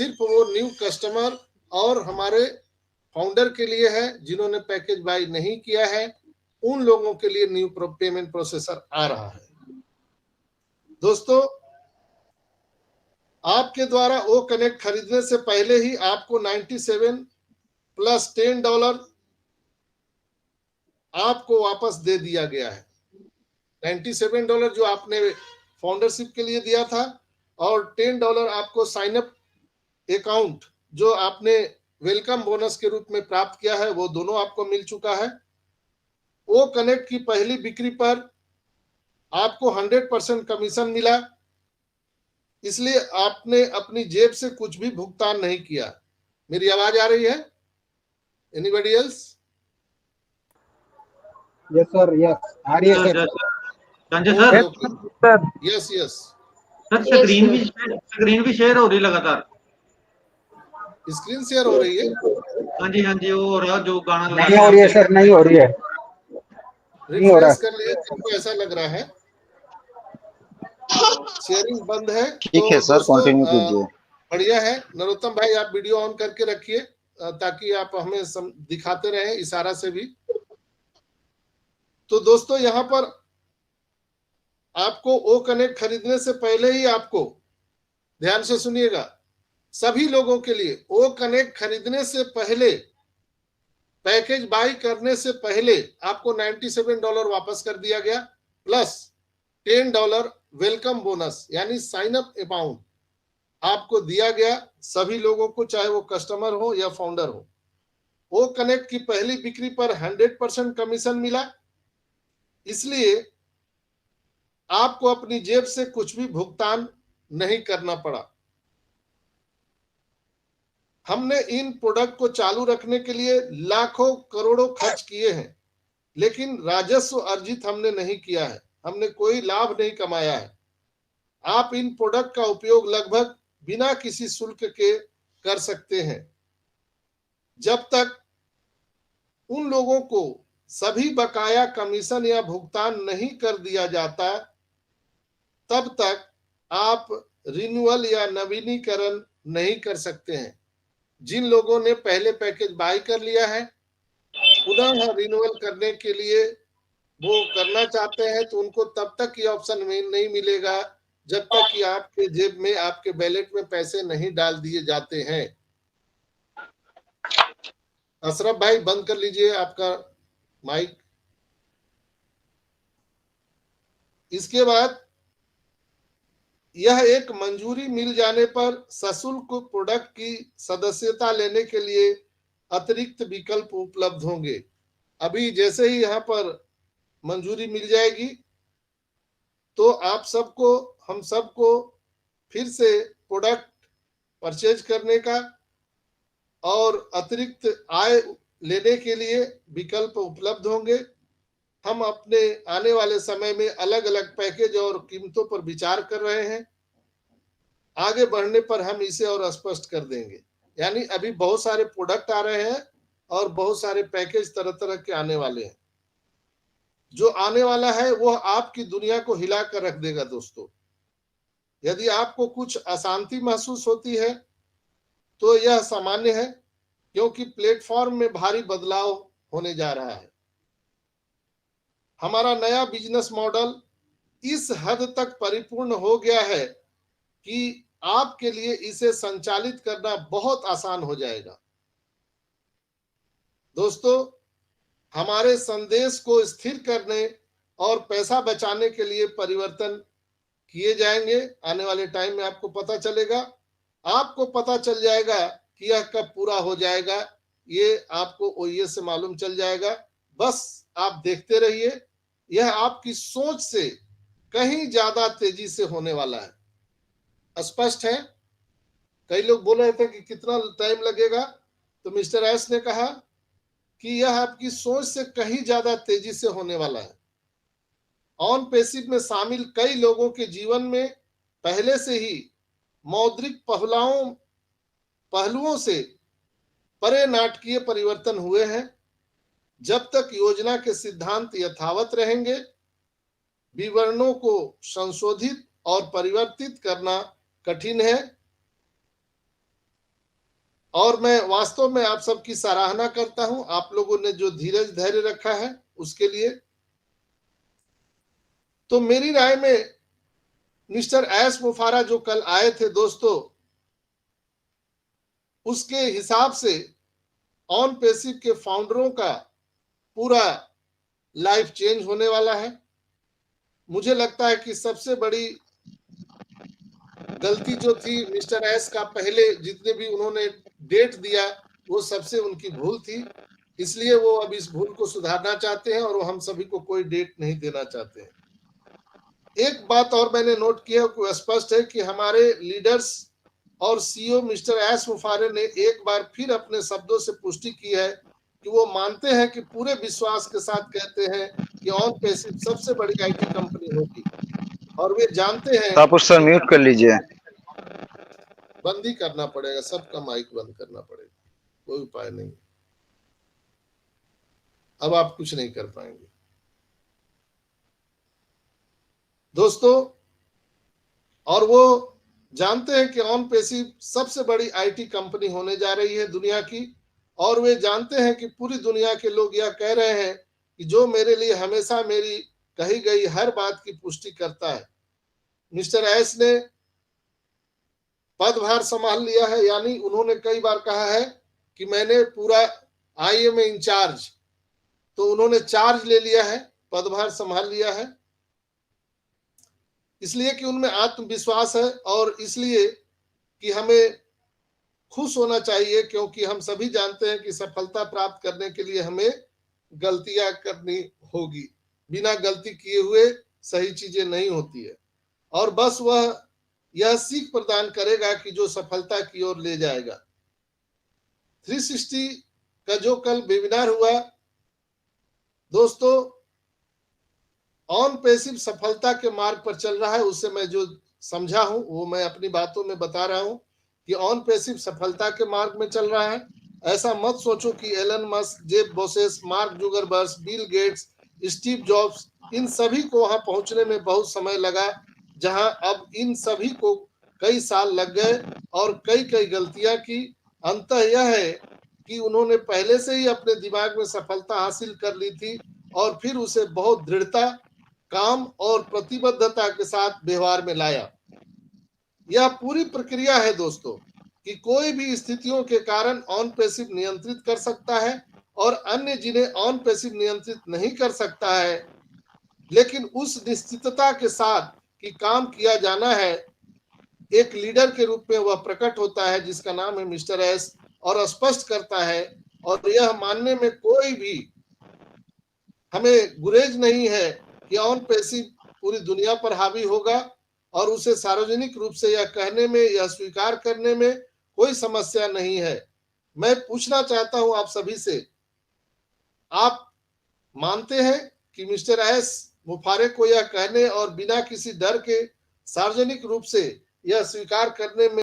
सिर्फ वो new customer और हमारे फाउंडर के लिए है जिन्होंने पैकेज बाय नहीं किया है, उन लोगों के लिए न्यू पेमेंट प्रोसेसर आ रहा है। दोस्तों, आपके द्वारा ओ कनेक्ट खरीदने से पहले ही आपको 97 प्लस $10 आपको वापस दे दिया गया है। $97 जो आपने फाउंडरशिप के लिए दिया था और $10 आपको साइन अप अकाउंट जो आपने वेलकम बोनस के रूप में प्राप्त किया है, वो दोनों आपको मिल चुका है। ओ कनेक्ट की पहली बिक्री पर आपको 100% कमीशन मिला, इसलिए आपने अपनी जेब से कुछ भी भुगतान नहीं किया। मेरी आवाज आ रही है? Anybody else? Yes sir, yes आ रही है sir. Sanjay sir, sir yes yes sir screen भी शेयर हो रही लगातार। स्क्रीन शेयर हो रही है? हाँ जी वो हो रहा, जो गाना नहीं हो रही है सर, नहीं हो रही है, नहीं हो रहा। रिफ्रेश कर लिए, तुमको ऐसा लग रहा है शेयरिंग बंद है। ठीक है सर, कंटिन्यू कीजिए। बढ़िया है। नरोत्तम भाई, आप वीडियो ऑन करके रखिए ताकि आप हमें दिखाते रहें इशारा से भी। तो दोस्तों, यहाँ पर आपको ओ कनेक्ट खरीदने से पहले ही आपको, ध्यान से सुनिएगा, सभी लोगों के लिए ओ कनेक्ट खरीदने से पहले, पैकेज बाई करने से पहले आपको $97 वापस कर दिया गया, प्लस $10 वेलकम बोनस यानी साइन अप अमाउंट आपको दिया गया सभी लोगों को, चाहे वो कस्टमर हो या फाउंडर हो। ओ कनेक्ट की पहली बिक्री पर 100% कमीशन मिला, इसलिए आपको अपनी जेब से कुछ भी भुगतान नहीं करना पड़ा। हमने इन प्रोडक्ट को चालू रखने के लिए लाखों करोड़ों खर्च किए हैं, लेकिन राजस्व अर्जित हमने नहीं किया है, हमने कोई लाभ नहीं कमाया है। आप इन प्रोडक्ट का उपयोग लगभग बिना किसी शुल्क के कर सकते हैं। जब तक उन लोगों को सभी बकाया कमीशन या भुगतान नहीं कर दिया जाता, तब तक आप रिन्यूअल या नवीनीकरण नहीं कर सकते हैं। जिन लोगों ने पहले पैकेज बाय कर लिया है, पुनः रिन्यूअल करने के लिए वो करना चाहते हैं, तो उनको तब तक ये ऑप्शन नहीं मिलेगा जब तक कि आपके जेब में, आपके बैलेट में पैसे नहीं डाल दिए जाते हैं। अशरफ भाई, बंद कर लीजिए आपका माइक। इसके बाद यह एक मंजूरी मिल जाने पर सशुल्क प्रोडक्ट की सदस्यता लेने के लिए अतिरिक्त विकल्प उपलब्ध होंगे। अभी जैसे ही यहाँ पर मंजूरी मिल जाएगी तो आप सबको, हम सबको फिर से प्रोडक्ट परचेज करने का और अतिरिक्त आय लेने के लिए विकल्प उपलब्ध होंगे। हम अपने आने वाले समय में अलग अलग पैकेज और कीमतों पर विचार कर रहे हैं। आगे बढ़ने पर हम इसे और स्पष्ट कर देंगे। यानी अभी बहुत सारे प्रोडक्ट आ रहे हैं और बहुत सारे पैकेज तरह तरह के आने वाले हैं। जो आने वाला है वो आपकी दुनिया को हिला कर रख देगा। दोस्तों, यदि आपको कुछ अशांति महसूस होती है तो यह सामान्य है, क्योंकि प्लेटफॉर्म में भारी बदलाव होने जा रहा है। हमारा नया बिजनेस मॉडल इस हद तक परिपूर्ण हो गया है कि आपके लिए इसे संचालित करना बहुत आसान हो जाएगा। दोस्तों, हमारे संदेश को स्थिर करने और पैसा बचाने के लिए परिवर्तन किए जाएंगे। आने वाले टाइम में आपको पता चलेगा, आपको पता चल जाएगा कि यह कब पूरा हो जाएगा। ये आपको ओईएस से मालूम चल जाएगा। बस आप देखते रहिए, यह आपकी सोच से कहीं ज्यादा तेजी से होने वाला है। स्पष्ट है? कई लोग बोल रहे थे कि कितना टाइम लगेगा, तो मिस्टर एस ने कहा कि यह आपकी सोच से कहीं ज्यादा तेजी से होने वाला है। ऑन पैसिव में शामिल कई लोगों के जीवन में पहले से ही मौद्रिक पहलुओं से परे नाटकीय परिवर्तन हुए हैं। जब तक योजना के सिद्धांत यथावत रहेंगे, विवरणों को संशोधित और परिवर्तित करना कठिन है। और मैं वास्तव में आप सबकी सराहना करता हूं, आप लोगों ने जो धीरज धैर्य रखा है उसके लिए। तो मेरी राय में मिस्टर एस मुफारा जो कल आए थे दोस्तों, उसके हिसाब से ऑन पैसिव के फाउंडरों का पूरा लाइफ चेंज होने वाला है। मुझे लगता है कि सबसे बड़ी गलती जो थी मिस्टर एस का, पहले जितने भी उन्होंने डेट दिया वो सबसे उनकी भूल थी, इसलिए वो अब इस भूल को सुधारना चाहते हैं और वो हम सभी को कोई डेट नहीं देना चाहते हैं। एक बात और मैंने नोट किया, स्पष्ट है कि हमारे लीडर्स और सीईओ मिस्टर एस मुफारे ने एक बार फिर अपने शब्दों से पुष्टि की है कि वो मानते हैं कि पूरे विश्वास के साथ कहते हैं कि ऑन पैसिव सबसे बड़ी आईटी कंपनी होगी, और वे जानते हैं। आप उस सर म्यूट कर लीजिए। बंद ही करना पड़ेगा, सबका माइक बंद करना पड़ेगा, कोई उपाय नहीं। अब आप कुछ नहीं कर पाएंगे दोस्तों। और वो जानते हैं कि ऑन पैसिव सबसे बड़ी आईटी कंपनी होने जा रही है दुनिया की, और वे जानते हैं कि पूरी दुनिया के लोग यह कह रहे हैं कि जो मेरे लिए हमेशा मेरी कही गई हर बात की पुष्टि करता है। मिस्टर एस ने पदभार संभाल लिया है, यानी उन्होंने कई बार कहा है कि मैंने पूरा आई एम इंचार्ज, तो उन्होंने चार्ज ले लिया है, पदभार संभाल लिया है, इसलिए कि उनमें आत्मविश्वास है और इसलिए कि हमें खुश होना चाहिए, क्योंकि हम सभी जानते हैं कि सफलता प्राप्त करने के लिए हमें गलतियां करनी होगी। बिना गलती किए हुए सही चीजें नहीं होती है, और बस वह यह सीख प्रदान करेगा कि जो सफलता की ओर ले जाएगा। 360 का जो कल वेबिनार हुआ दोस्तों, ऑन पैसिव सफलता के मार्ग पर चल रहा है, उससे मैं जो समझा हूं वो मैं अपनी बातों में बता रहा हूं कि ऑन पैसिव सफलता के मार्ग में चल रहा है। ऐसा मत सोचो कि Elon Musk, Jeff Bezos, Mark Zuckerberg, Bill Gates, Steve Jobs, इन सभी को वहां पहुंचने में बहुत समय लगा, जहां अब इन सभी को कई साल लग गए और कई कई गलतियां की। अंततः यह है कि उन्होंने पहले से ही अपने दिमाग में सफलता हासिल कर ली थी और फिर उसे बहुत दृढ़ता, काम और प्रतिबद्धता के साथ व्यवहार में लाया। यह पूरी प्रक्रिया है दोस्तों कि कोई भी स्थितियों के कारण ऑन पैसिव नियंत्रित कर सकता है और अन्य जिन्हें ऑन पैसिव नियंत्रित नहीं कर सकता है, लेकिन उस निश्चितता के साथ कि काम किया जाना है, एक लीडर के रूप में वह प्रकट होता है जिसका नाम है मिस्टर एस, और स्पष्ट करता है, और यह मानने में कोई भी हमें गुरेज नहीं है कि ऑन पैसिव पूरी दुनिया पर हावी होगा, और उसे सार्वजनिक रूप से यह कहने में, यह स्वीकार करने में कोई समस्या नहीं है। मैं पूछना चाहता हूं आप सभी से, आप मानते हैं कि मिस्टर एस मुफारे को यह कहने और बिना किसी डर के सार्वजनिक रूप से यह स्वीकार करने में